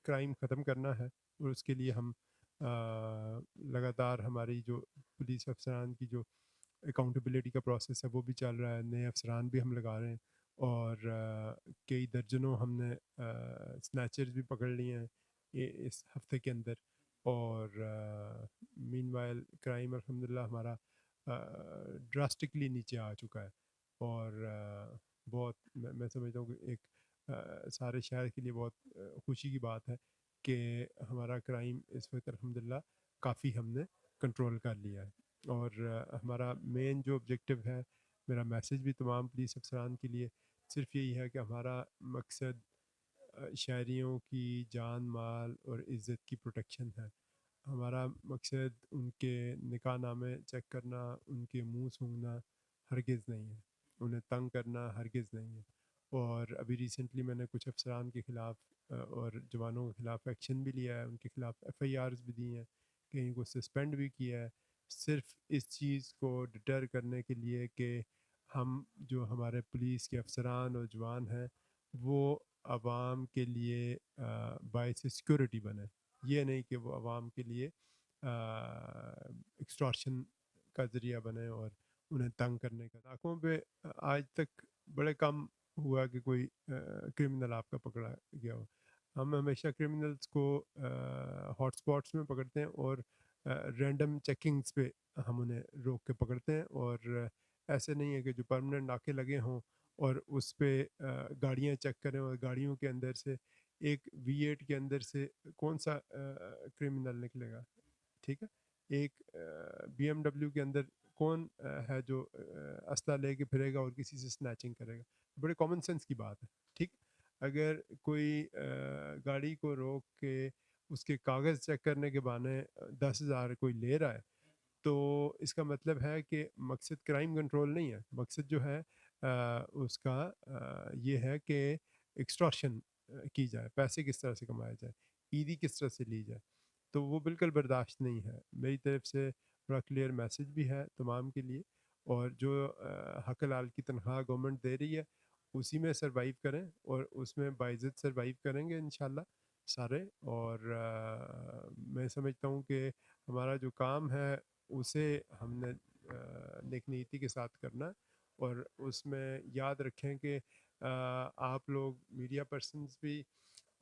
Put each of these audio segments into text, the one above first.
Crime ختم کرنا ہے، اور اس کے لیے ہم لگاتار ہماری جو پولیس افسران کی جو اکاؤنٹیبلٹی کا پروسیس ہے وہ بھی چل رہا ہے، نئے افسران بھی ہم لگا رہے ہیں، اور کئی درجنوں ہم نے سنیچرز بھی پکڑ لیے ہیں اس ہفتے کے اندر، اور مین وائل کرائم الحمدللہ ہمارا ڈراسٹکلی نیچے آ چکا ہے، اور بہت میں سمجھتا ہوں کہ ایک سارے شہر کے لیے بہت خوشی کی بات ہے کہ ہمارا کرائم اس وقت الحمدللہ کافی ہم نے کنٹرول کر لیا ہے، اور ہمارا مین جو آبجیکٹو ہے، میرا میسیج بھی تمام پولیس افسران کے لیے صرف یہی ہے کہ ہمارا مقصد شہریوں کی جان مال اور عزت کی پروٹیکشن ہے۔ ہمارا مقصد ان کے نکاح نامے چیک کرنا، ان کے منہ سونگھنا ہرگز نہیں ہے، انہیں تنگ کرنا ہرگز نہیں ہے، اور ابھی ریسنٹلی میں نے کچھ افسران کے خلاف اور جوانوں کے خلاف ایکشن بھی لیا ہے، ان کے خلاف ایف آئی آرز بھی دی ہیں، کہیں کو سسپینڈ بھی کیا ہے، صرف اس چیز کو ڈٹر کرنے کے لیے کہ ہم جو ہمارے پولیس کے افسران اور جوان ہیں وہ عوام کے لیے باعث سیکورٹی بنے، یہ نہیں کہ وہ عوام کے لیے ایکسٹارشن کا ذریعہ بنے اور انہیں تنگ کرنے کا۔ آنکھوں پہ آج تک بڑے کم ہوا کہ کوئی کرمنل آپ کا پکڑا گیا ہو۔ ہم ہمیشہ کرمنلز کو ہاٹ اسپاٹس میں پکڑتے ہیں، اور رینڈم چیکنگز پہ ہم انہیں روک کے پکڑتے ہیں، اور ایسے نہیں ہے کہ جو پرماننٹ ناکے لگے ہوں اور اس پہ گاڑیاں چیک کریں، اور گاڑیوں کے اندر سے ایک V8 کے اندر سے کون سا کرمنل نکلے گا، ٹھیک ہے، ایک BMW کے اندر کون ہے جو اسلحہ لے کے پھرے گا اور کسی سے سنیچنگ کرے گا؟ بڑے کامن سینس کی بات ہے، ٹھیک۔ اگر کوئی گاڑی کو روک کے اس کے کاغذ چیک کرنے کے بہانے 10,000 کوئی لے رہا ہے، تو اس کا مطلب ہے کہ مقصد کرائم کنٹرول نہیں ہے، مقصد جو ہے اس کا یہ ہے کہ ایکسٹارشن کی جائے، پیسے کس طرح سے کمایا جائے، عیدی کس طرح سے لی جائے، تو وہ بالکل برداشت نہیں ہے۔ میری طرف سے بڑا کلیئر میسیج بھی ہے تمام کے لیے، اور جو حق حلال کی تنخواہ گورنمنٹ دے رہی ہے اسی میں سروائیو کریں، اور اس میں باعزت سروائیو کریں گے انشاءاللہ سارے، اور میں سمجھتا ہوں کہ ہمارا جو کام ہے اسے ہم نے نیک نیتی کے ساتھ کرنا، اور اس میں یاد رکھیں کہ آپ لوگ میڈیا پرسنز بھی،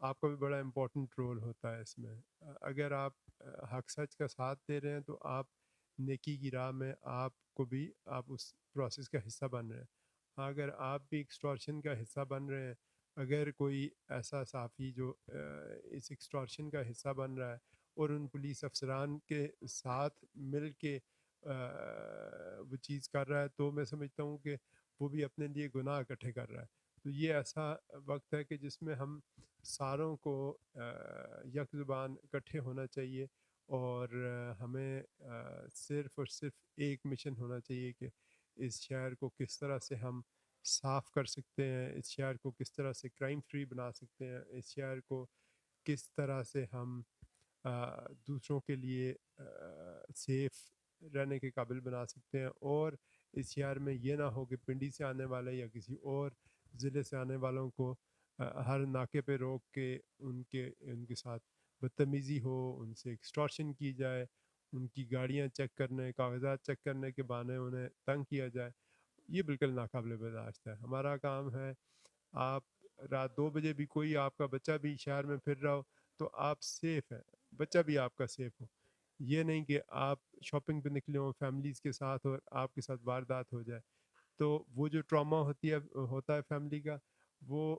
آپ کا بھی بڑا امپورٹنٹ رول ہوتا ہے اس میں۔ اگر آپ حق سچ کا ساتھ دے رہے ہیں تو آپ نیکی کی راہ میں آپ کو بھی آپ اس پروسیس کا حصہ بن رہے ہیں۔ ہاں، اگر آپ بھی ایکسٹورشن کا حصہ بن رہے ہیں، اگر کوئی ایسا صحافی جو اس ایکسٹورشن کا حصہ بن رہا ہے اور ان پولیس افسران کے ساتھ مل کے وہ چیز کر رہا ہے، تو میں سمجھتا ہوں کہ وہ بھی اپنے لیے گناہ اکٹھے کر رہا ہے۔ تو یہ ایسا وقت ہے کہ جس میں ہم ساروں کو یک زبان اکٹھے ہونا چاہیے، اور ہمیں صرف اور صرف ایک مشن ہونا چاہیے کہ اس شہر کو کس طرح سے ہم صاف کر سکتے ہیں، اس شہر کو کس طرح سے کرائم فری بنا سکتے ہیں، اس شہر کو کس طرح سے ہم دوسروں کے لیے سیف رہنے کے قابل بنا سکتے ہیں، اور اس شہر میں یہ نہ ہو کہ پنڈی سے آنے والے یا کسی اور ضلع سے آنے والوں کو ہر ناکے پہ روک کے ان کے ساتھ بدتمیزی ہو، ان سے ایکسٹورشن کی جائے، ان کی گاڑیاں چیک کرنے، کاغذات چیک کرنے کے بہانے انہیں تنگ کیا جائے۔ یہ بالکل ناقابل برداشت ہے۔ ہمارا کام ہے، آپ رات 2 بجے بھی کوئی آپ کا بچہ بھی شہر میں پھر رہا ہو تو آپ سیف ہیں، بچہ بھی آپ کا سیف ہو۔ یہ نہیں کہ آپ شاپنگ پہ نکلے ہوں فیملیز کے ساتھ اور آپ کے ساتھ واردات ہو جائے، تو وہ جو ٹراما ہوتا ہے فیملی کا، وہ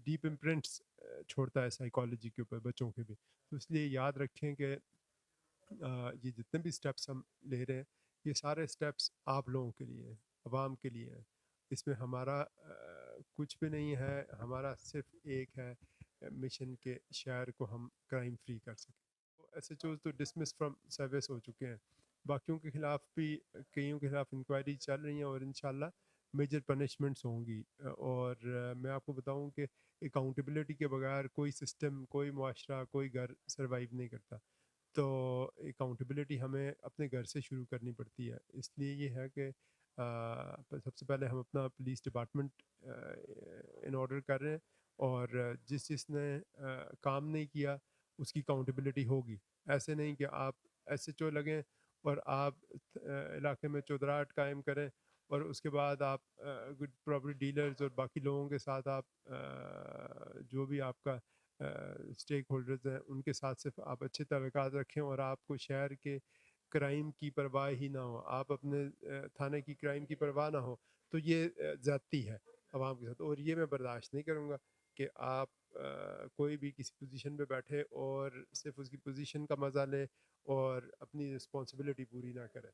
ڈیپ امپرنٹس چھوڑتا ہے سائیکالوجی کے اوپر بچوں کے بھی۔ تو اس لیے یاد رکھیں کہ یہ جتنے بھی سٹیپس ہم لے رہے ہیں، یہ سارے سٹیپس آپ لوگوں کے لیے ہیں، عوام کے لیے ہیں۔ اس میں ہمارا کچھ بھی نہیں ہے، ہمارا صرف ایک ہے مشن کہ شہر کو ہم کرائم فری کر سکیں۔ ایس ایچ اوز تو ڈسمس فرام سروس ہو چکے ہیں، باقیوں کے خلاف بھی کئیوں کے خلاف انکوائری چل رہی ہیں، اور انشاءاللہ میجر پنشمنٹس ہوں گی۔ اور میں آپ کو بتاؤں کہ اکاؤنٹیبلٹی کے بغیر کوئی سسٹم، کوئی معاشرہ، کوئی گھر سروائیو نہیں کرتا۔ تو اکاؤنٹیبلٹی ہمیں اپنے گھر سے شروع کرنی پڑتی ہے۔ اس لیے یہ ہے کہ سب سے پہلے ہم اپنا پولیس ڈپارٹمنٹ ان آرڈر کر رہے ہیں، اور جس نے کام نہیں کیا اس کی اکاؤنٹیبلٹی ہوگی. ایسے نہیں کہ آپ ایس ایچ او لگیں اور آپ علاقے میں چودراہٹ قائم کریں اور اس کے بعد آپ پراپرٹی ڈیلرز اور باقی لوگوں کے ساتھ آپ جو بھی آپ کا اسٹیک ہولڈرز ہیں ان کے ساتھ صرف آپ اچھے تعلقات رکھیں اور آپ کو شہر کے کرائم کی پرواہ ہی نہ ہو, آپ اپنے تھانے کی کرائم کی پرواہ نہ ہو, تو یہ زیادتی ہے عوام کے ساتھ. اور یہ میں برداشت نہیں کروں گا کہ آپ کوئی بھی کسی پوزیشن پہ بیٹھے اور صرف اس کی پوزیشن کا مزہ لے اور اپنی رسپانسبلٹی پوری نہ کرے.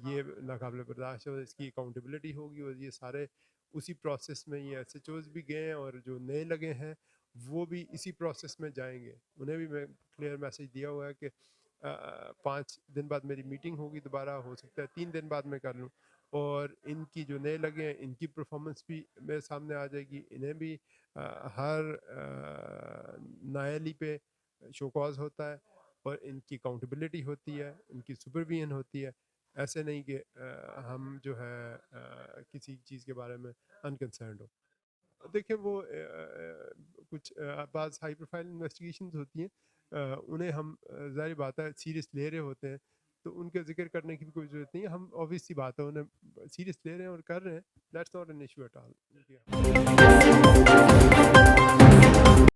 یہ ناقابل برداشت ہے. اس کی اکاؤنٹیبلٹی ہوگی اور یہ سارے اسی پروسیس میں, یہ ایس ایچ اوز بھی گئے ہیں اور جو نئے لگے ہیں وہ بھی اسی پروسیس میں جائیں گے. انہیں بھی میں کلیئر میسج دیا ہوا ہے کہ 5 دن بعد میری میٹنگ ہوگی دوبارہ, ہو سکتا ہے 3 دن بعد میں کر لوں, اور ان کی جو نئے لگے ہیں ان کی پرفارمنس بھی میرے سامنے آ جائے گی. انہیں بھی ہر نائلی پہ شو کاز ہوتا ہے اور ان کی اکاؤنٹیبلٹی ہوتی ہے, ان کی سپرویژن ہوتی ہے. ایسے نہیں کہ ہم جو ہے کسی چیز کے بارے میں انکنسرنڈ ہو. دیکھیں وہ کچھ بعض ہائی پروفائل انویسٹیگیشنز ہوتی ہیں, انہیں ہم ظاہر بات ہے سیریس لے رہے ہوتے ہیں تو ان کا ذکر کرنے کی بھی کوئی ضرورت نہیں ہے. ہم obvious سی بات ہے انہیں سیریس لے رہے ہیں اور کر رہے ہیں, that's not an issue at all.